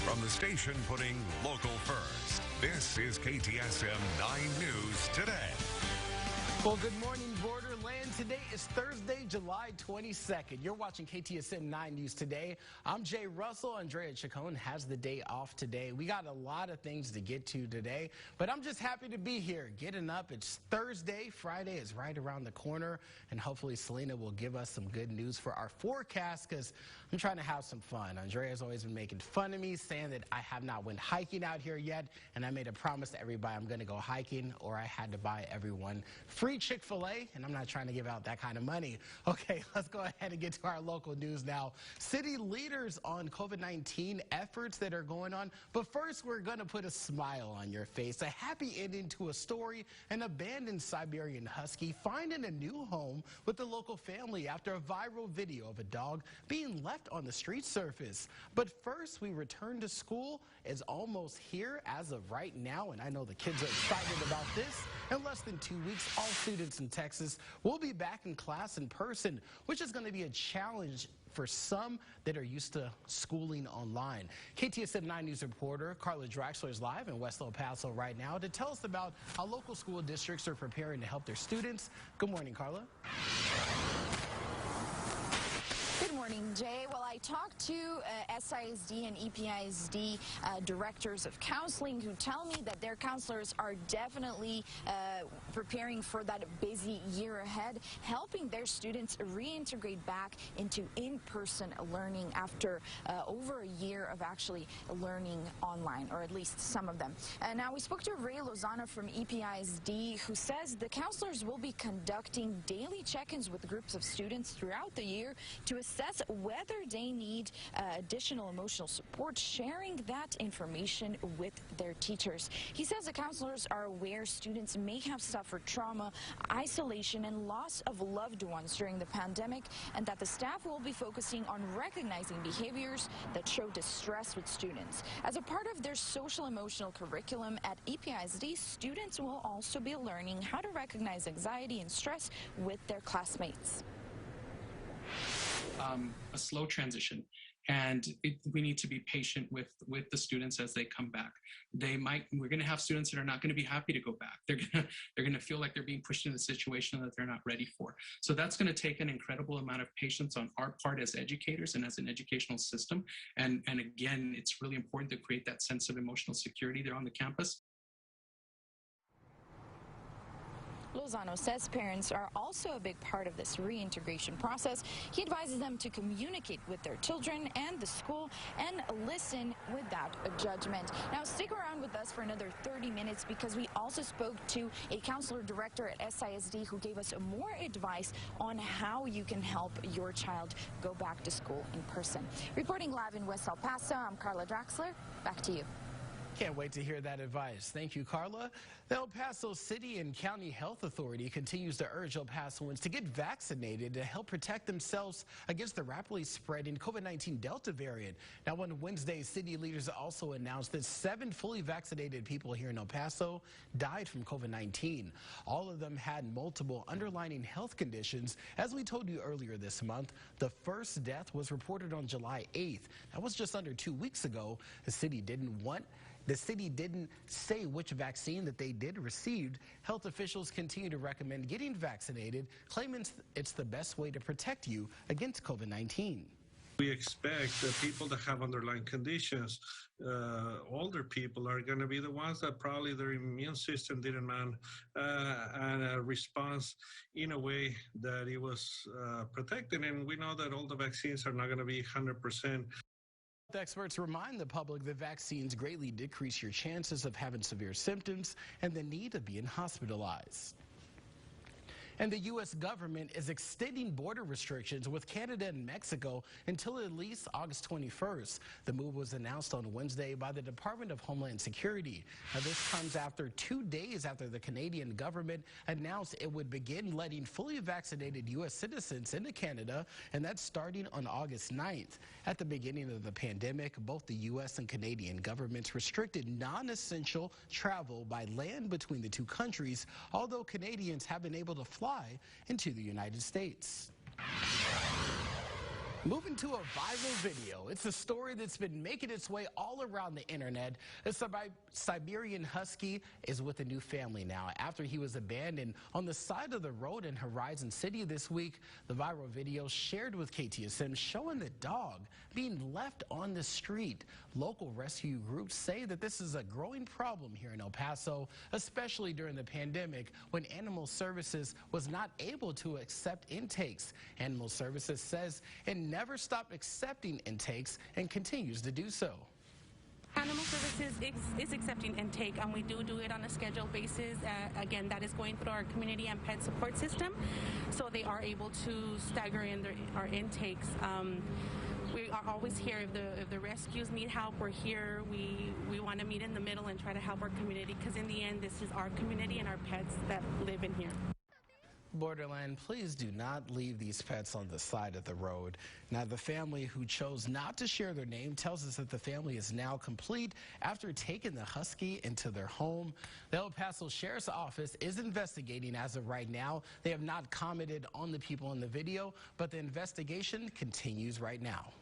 From the station putting local first, this is KTSM 9 News Today. Well, good morning, Borderland. Today is Thursday, July 22nd. You're watching KTSM 9 News Today. I'm Jay Russell. Andrea Chacon has the day off today. We got a lot of things to get to today, but I'm just happy to be here. Getting up, it's Thursday. Friday is right around the corner, and hopefully Selena will give us some good news for our forecast because I'm trying to have some fun. Andrea's always been making fun of me, saying that I have not went hiking out here yet, and I made a promise to everybody I'm going to go hiking, or I had to buy everyone free Chick-fil-A, and I'm not trying to give out that kind of money. Okay, let's go ahead and get to our local news now. City leaders on COVID-19 efforts that are going on, but first we're going to put a smile on your face. A happy ending to a story: an abandoned Siberian Husky finding a new home with the local family after a viral video of a dog being left on the street surface. But first, we return to school is almost here as of right now, and I know the kids are excited about this. In less than 2 weeks, all students in Texas will be back in class in person, which is going to be a challenge for some that are used to schooling online. KTSM 9 News reporter Carla Draxler is live in West El Paso right now to tell us about how local school districts are preparing to help their students. Good morning, Carla. Good morning, Jay. Well, I talked to SISD and EPISD directors of counseling who tell me that their counselors are definitely preparing for that busy year ahead, helping their students reintegrate back into in-person learning after over a year of actually learning online, or at least some of them. Now, we spoke to Ray Lozano from EPISD, who says the counselors will be conducting daily check-ins with groups of students throughout the year to assess whether they need additional emotional support, sharing that information with their teachers. He says the counselors are aware students may have suffered trauma, isolation, and loss of loved ones during the pandemic, and that the staff will be focusing on recognizing behaviors that show distress with students. As a part of their social emotional curriculum at EPISD, students will also be learning how to recognize anxiety and stress with their classmates. A slow transition, and we need to be patient with the students as they come back. We're going to have students that are not going to be happy to go back. They're going to feel like they're being pushed into a situation that they're not ready for. So that's going to take an incredible amount of patience on our part as educators and as an educational system. And again, it's really important to create that sense of emotional security there on the campus. Lozano says parents are also a big part of this reintegration process. He advises them to communicate with their children and the school and listen without a judgment. Now, stick around with us for another 30 minutes because we also spoke to a counselor director at SISD who gave us more advice on how you can help your child go back to school in person. Reporting live in West El Paso, I'm Carla Draxler. Back to you. Can't wait to hear that advice. Thank you, Carla. The El Paso City and County Health Authority continues to urge El Pasoans to get vaccinated to help protect themselves against the rapidly spreading COVID-19 Delta variant. Now, on Wednesday, city leaders also announced that 7 fully vaccinated people here in El Paso died from COVID-19. All of them had multiple underlying health conditions. As we told you earlier this month, the first death was reported on July 8th. That was just under 2 weeks ago. The city didn't say which vaccine that they did receive. Health officials continue to recommend getting vaccinated, claiming it's the best way to protect you against COVID-19. We expect that people that have underlying conditions, older people, are going to be the ones that probably their immune system didn't mount a response in a way that it was protected. And we know that all the vaccines are not going to be 100%. Experts remind the public that vaccines greatly decrease your chances of having severe symptoms and the need of being hospitalized. And the U.S. government is extending border restrictions with Canada and Mexico until at least August 21st. The move was announced on Wednesday by the Department of Homeland Security. Now, this comes after 2 days after the Canadian government announced it would begin letting fully vaccinated U.S. citizens into Canada, and that's starting on August 9th. At the beginning of the pandemic, both the U.S. and Canadian governments restricted non-essential travel by land between the two countries, although Canadians have been able to fly into the United States. Moving to a viral video. It's a story that's been making its way all around the internet. A Siberian Husky is with a new family now after he was abandoned on the side of the road in Horizon City this week. The viral video shared with KTSM showing the dog being left on the street. Local rescue groups say that this is a growing problem here in El Paso, especially during the pandemic when Animal Services was not able to accept intakes. Animal Services says it never stopped accepting intakes and continues to do so. Animal Services is accepting intake, and we do it on a scheduled basis. Again, that is going through our community and pet support system, so they are able to stagger in our intakes. We are always here. If the rescues need help, we're here. We want to meet in the middle and try to help our community, because in the end, this is our community and our pets that live in here. Borderland, please do not leave these pets on the side of the road. Now, the family who chose not to share their name tells us that the family is now complete after taking the husky into their home. The El Paso Sheriff's Office is investigating as of right now. They have not commented on the people in the video, but the investigation continues right now.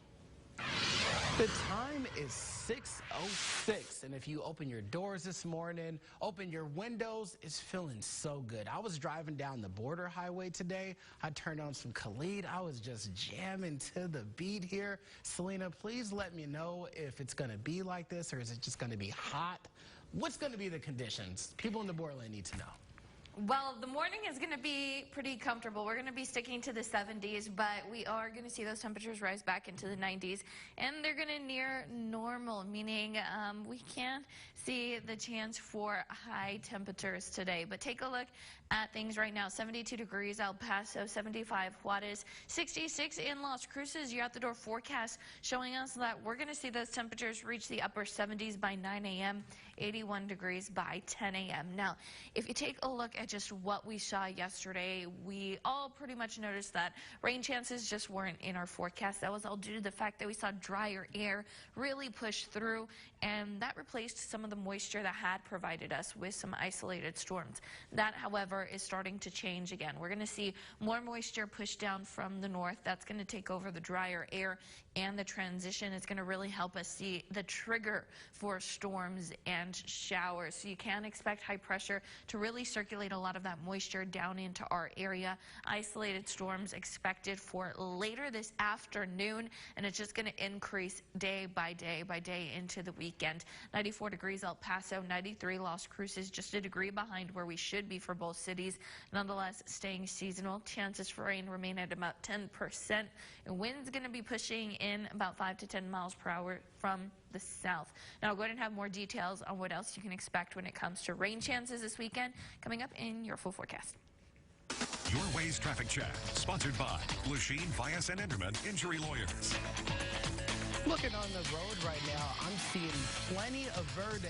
The time is 6:06, and if you open your doors this morning, open your windows, it's feeling so good. I was driving down the border highway today. I turned on some Khalid. I was just jamming to the beat here. Selena, please let me know if it's going to be like this, or is it just going to be hot? What's going to be the conditions? People in the borderland need to know. Well, the morning is going to be pretty comfortable. We're going to be sticking to the 70s, but we are going to see those temperatures rise back into the 90s, and they're going to near normal, meaning we can't see the chance for high temperatures today. But take a look at things right now. 72 degrees El Paso, 75 Juarez, 66 in Las Cruces. Your out-the-door forecast showing us that we're going to see those temperatures reach the upper 70s by 9 a.m., 81 degrees by 10 a.m. Now, if you take a look at just what we saw yesterday, we all pretty much noticed that rain chances just weren't in our forecast. That was all due to the fact that we saw drier air really push through, and that replaced some of the moisture that had provided us with some isolated storms. That, however, is starting to change again. We're going to see more moisture push down from the north. That's going to take over the drier air, and the transition is going to really help us see the trigger for storms and showers. So you can expect high pressure to really circulate a lot of that moisture down into our area. Isolated storms expected for later this afternoon, and it's just going to increase day by day into the weekend. 94 degrees El Paso, 93 Las Cruces, just a degree behind where we should be for both cities. Nonetheless, staying seasonal. Chances for rain remain at about 10%. And wind's going to be pushing in about 5 to 10 miles per hour from the south. Now, I'll go ahead and have more details on what else you can expect when it comes to rain chances this weekend coming up in your full forecast. Your Ways Traffic Check, sponsored by Lusheen, Fias, and Enderman Injury Lawyers. Looking on the road right now, I'm seeing plenty of verde.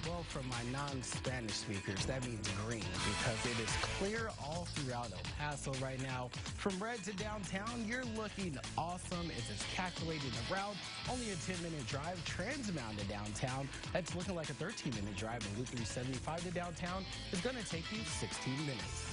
Well, for my non-Spanish speakers, that means green, because it is clear all throughout El Paso right now. From red to downtown, you're looking awesome as it's calculating the route. Only a 10-minute drive. Trans Mountain to downtown, that's looking like a 13-minute drive. And Loop 375 to downtown is going to take you 16 minutes.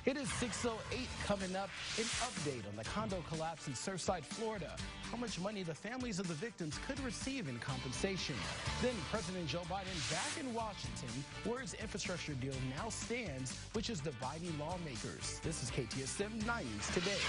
It is 6:08 coming up. An update on the condo collapse in Surfside, Florida. How much money the families of the victims could receive in compensation. Then President Joe Biden back in Washington, where his infrastructure deal now stands, which is dividing lawmakers. This is KTSM 9 News Today.